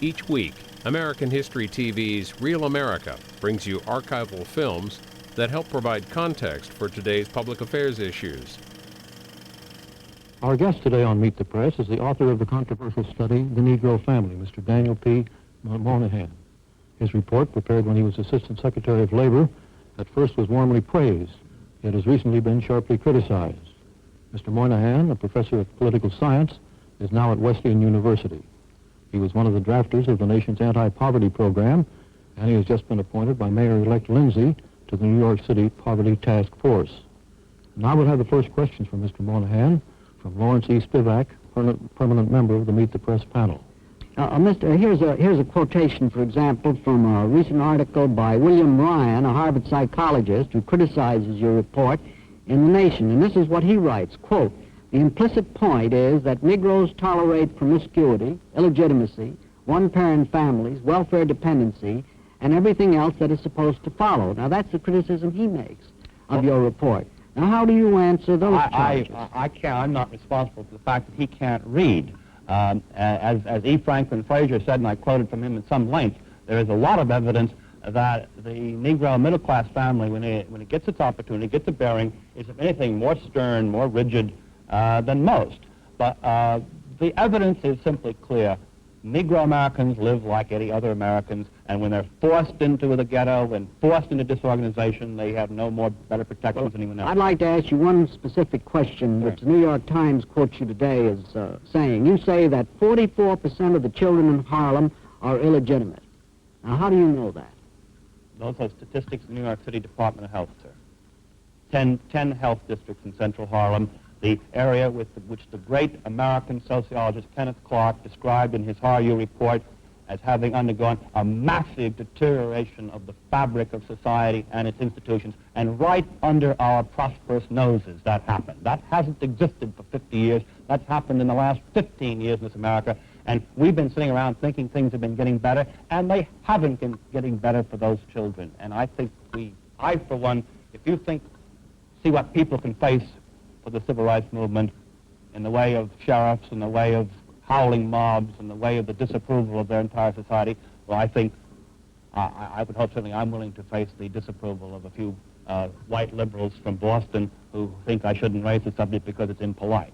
Each week, American History TV's Real America brings you archival films that help provide context for today's public affairs issues. Our guest today on Meet the Press is the author of the controversial study, The Negro Family, Mr. Daniel P. Moynihan. His report, prepared when he was Assistant Secretary of Labor, at first was warmly praised, yet has recently been sharply criticized. Mr. Moynihan, a professor of political science, is now at Wesleyan University. He was one of the drafters of the nation's anti-poverty program, and he has just been appointed by Mayor-elect Lindsay to the New York City Poverty Task Force. Now we'll have the first questions from Mr. Moynihan from Lawrence E. Spivak, permanent member of the Meet the Press panel. Here's a quotation, for example, from a recent article by William Ryan, a Harvard psychologist, who criticizes your report in The Nation. And this is what he writes, quote, "The implicit point is that Negroes tolerate promiscuity, illegitimacy, one-parent families, welfare dependency, and everything else that is supposed to follow." Now, that's the criticism he makes of your report. Now, how do you answer those charges? I can't. I'm not responsible for the fact that he can't read. As E. Franklin Frazier said, and I quoted from him at some length, there is a lot of evidence that the Negro middle-class family, when it gets its opportunity, gets a bearing, is, if anything, more stern, more rigid than most. But the evidence is simply clear. Negro Americans live like any other Americans, and when they're forced into the ghetto and forced into disorganization, they have no more better protections than anyone else. I'd like to ask you one specific question, which the New York Times quotes you today as saying. You say that 44% of the children in Harlem are illegitimate. Now, how do you know that? Those are statistics of the New York City Department of Health, sir. 10 health districts in central Harlem, the area which the great American sociologist Kenneth Clark described in his HRU report as having undergone a massive deterioration of the fabric of society and its institutions, and right under our prosperous noses that happened. That hasn't existed for 50 years. That's happened in the last 15 years in this America, and we've been sitting around thinking things have been getting better, and they haven't been getting better for those children. And I think I, for one, if you see what people can face for the civil rights movement in the way of sheriffs, in the way of howling mobs, in the way of the disapproval of their entire society, well, I think I would hope certainly I'm willing to face the disapproval of a few white liberals from Boston who think I shouldn't raise the subject because it's impolite.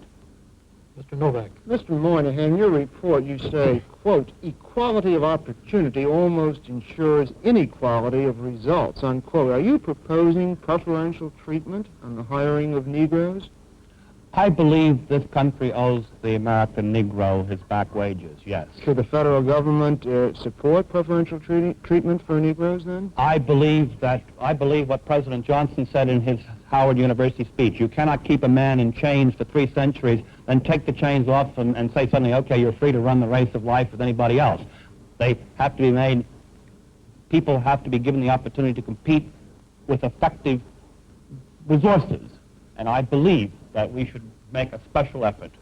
Mr. Novak. Mr. Moynihan, in your report you say, quote, "Equality of opportunity almost ensures inequality of results," unquote. Are you proposing preferential treatment on the hiring of Negroes? I believe this country owes the American Negro his back wages, yes. Should the federal government support preferential treatment for Negroes then? I believe what President Johnson said in his Howard University speech. You cannot keep a man in chains for 3 centuries, then take the chains off and say suddenly, okay, you're free to run the race of life with anybody else. They have to be made, people have to be given the opportunity to compete with effective resources. And I believe that we should make a special effort